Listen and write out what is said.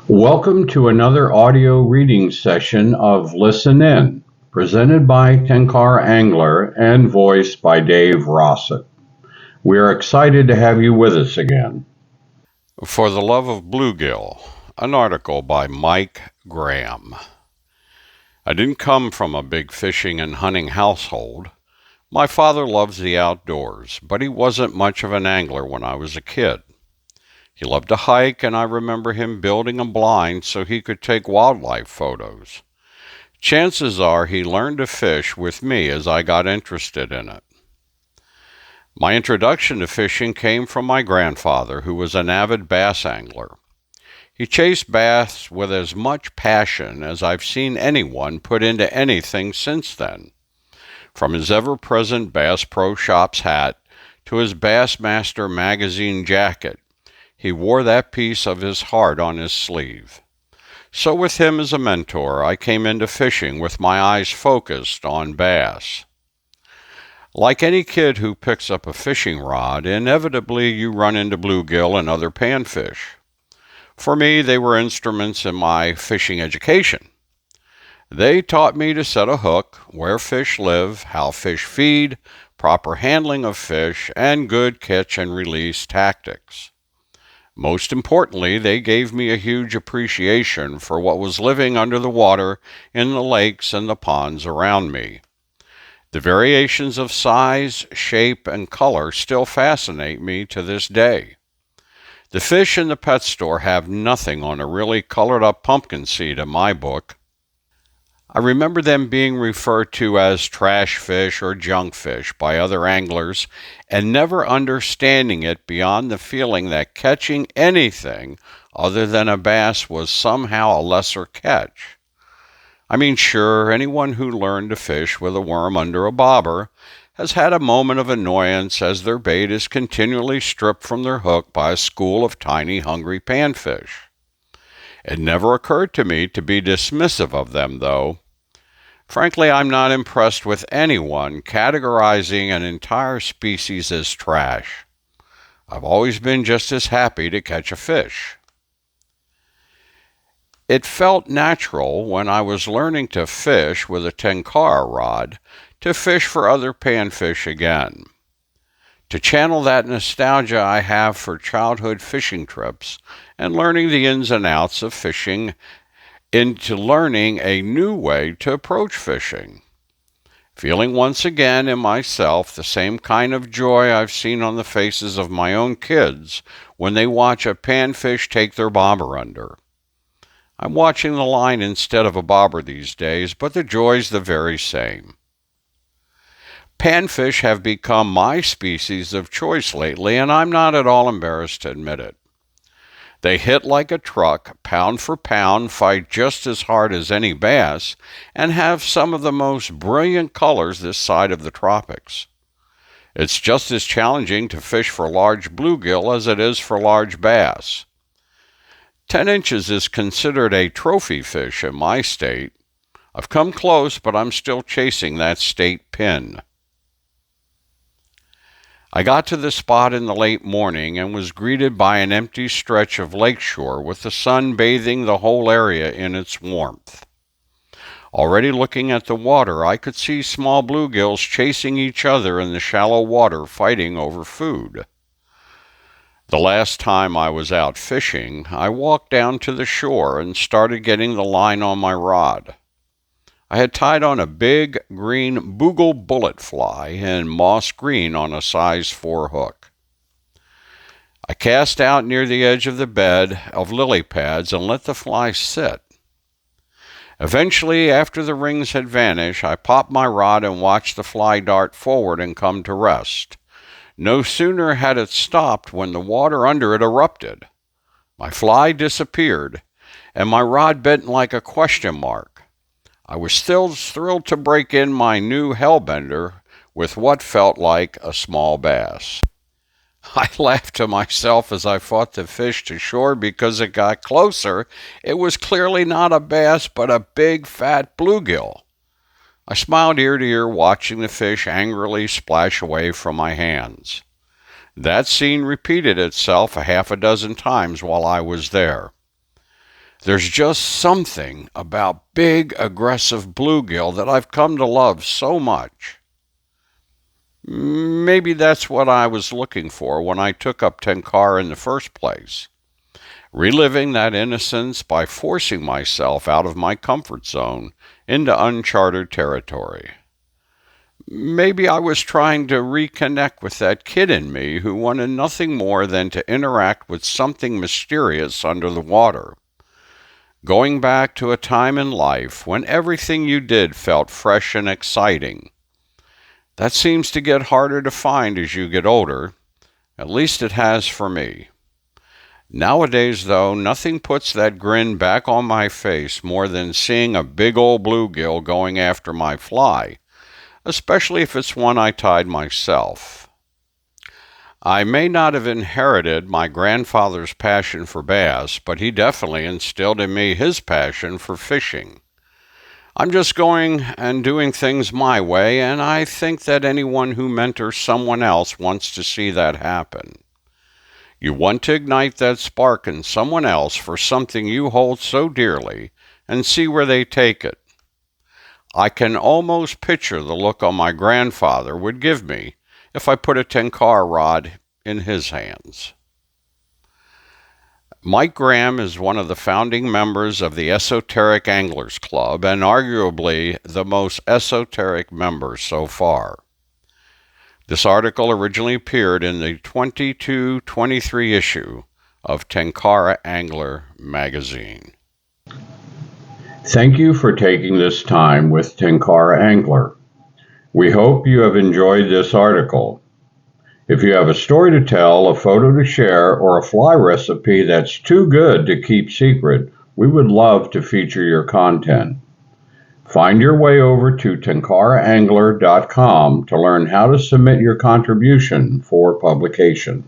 Welcome to another audio reading session of Listen In, presented by Tenkara Angler and voiced by Dave Rosset. We are excited to have you with us again. For the Love of Bluegill, an article by Mike Graham. I didn't come from a big fishing and hunting household. My father loves the outdoors, but he wasn't much of an angler when I was a kid. He loved to hike, and I remember him building a blind so he could take wildlife photos. Chances are he learned to fish with me as I got interested in it. My introduction to fishing came from my grandfather, who was an avid bass angler. He chased bass with as much passion as I've seen anyone put into anything since then. From his ever-present Bass Pro Shops hat to his Bassmaster magazine jacket, he wore that piece of his heart on his sleeve. So with him as a mentor, I came into fishing with my eyes focused on bass. Like any kid who picks up a fishing rod, inevitably you run into bluegill and other panfish. For me, they were instruments in my fishing education. They taught me to set a hook, where fish live, how fish feed, proper handling of fish, and good catch and release tactics. Most importantly, they gave me a huge appreciation for what was living under the water in the lakes and the ponds around me. The variations of size, shape, and color still fascinate me to this day. The fish in the pet store have nothing on a really colored-up pumpkin seed in my book. I remember them being referred to as trash fish or junk fish by other anglers, and never understanding it beyond the feeling that catching anything other than a bass was somehow a lesser catch. I mean, sure, anyone who learned to fish with a worm under a bobber has had a moment of annoyance as their bait is continually stripped from their hook by a school of tiny, hungry panfish. It never occurred to me to be dismissive of them, though. Frankly, I'm not impressed with anyone categorizing an entire species as trash. I've always been just as happy to catch a fish. It felt natural when I was learning to fish with a Tenkara rod to fish for other panfish again. To channel that nostalgia I have for childhood fishing trips and learning the ins and outs of fishing into learning a new way to approach fishing. Feeling once again in myself the same kind of joy I've seen on the faces of my own kids when they watch a panfish take their bobber under. I'm watching the line instead of a bobber these days, but the joy's the very same. Panfish have become my species of choice lately, and I'm not at all embarrassed to admit it. They hit like a truck, pound for pound, fight just as hard as any bass, and have some of the most brilliant colors this side of the tropics. It's just as challenging to fish for large bluegill as it is for large bass. 10 inches is considered a trophy fish in my state. I've come close, but I'm still chasing that state pin. I got to the spot in the late morning and was greeted by an empty stretch of lakeshore with the sun bathing the whole area in its warmth. Already looking at the water, I could see small bluegills chasing each other in the shallow water, fighting over food. The last time I was out fishing, I walked down to the shore and started getting the line on my rod. I had tied on a big green Bluegill bullet fly in moss green on a size 4 hook. I cast out near the edge of the bed of lily pads and let the fly sit. Eventually, after the rings had vanished, I popped my rod and watched the fly dart forward and come to rest. No sooner had it stopped when the water under it erupted. My fly disappeared, and my rod bent like a question mark. I was still thrilled to break in my new hellbender with what felt like a small bass. I laughed to myself as I fought the fish to shore because it got closer. It was clearly not a bass, but a big, fat bluegill. I smiled ear to ear, watching the fish angrily splash away from my hands. That scene repeated itself a half a dozen times while I was there. There's just something about big, aggressive bluegill that I've come to love so much. Maybe that's what I was looking for when I took up Tenkara in the first place. Reliving that innocence by forcing myself out of my comfort zone into uncharted territory. Maybe I was trying to reconnect with that kid in me who wanted nothing more than to interact with something mysterious under the water. Going back to a time in life when everything you did felt fresh and exciting. That seems to get harder to find as you get older. At least it has for me. Nowadays, though, nothing puts that grin back on my face more than seeing a big old bluegill going after my fly, especially if it's one I tied myself. I may not have inherited my grandfather's passion for bass, but he definitely instilled in me his passion for fishing. I'm just going and doing things my way, and I think that anyone who mentors someone else wants to see that happen. You want to ignite that spark in someone else for something you hold so dearly and see where they take it. I can almost picture the look on my grandfather would give me if I put a Tenkara rod in his hands. Mike Graham is one of the founding members of the Esoteric Anglers Club and arguably the most esoteric member so far. This article originally appeared in the 22-23 issue of Tenkara Angler magazine. Thank you for taking this time with Tenkara Angler. We hope you have enjoyed this article. If you have a story to tell, a photo to share, or a fly recipe that's too good to keep secret, we would love to feature your content. Find your way over to tenkaraangler.com to learn how to submit your contribution for publication.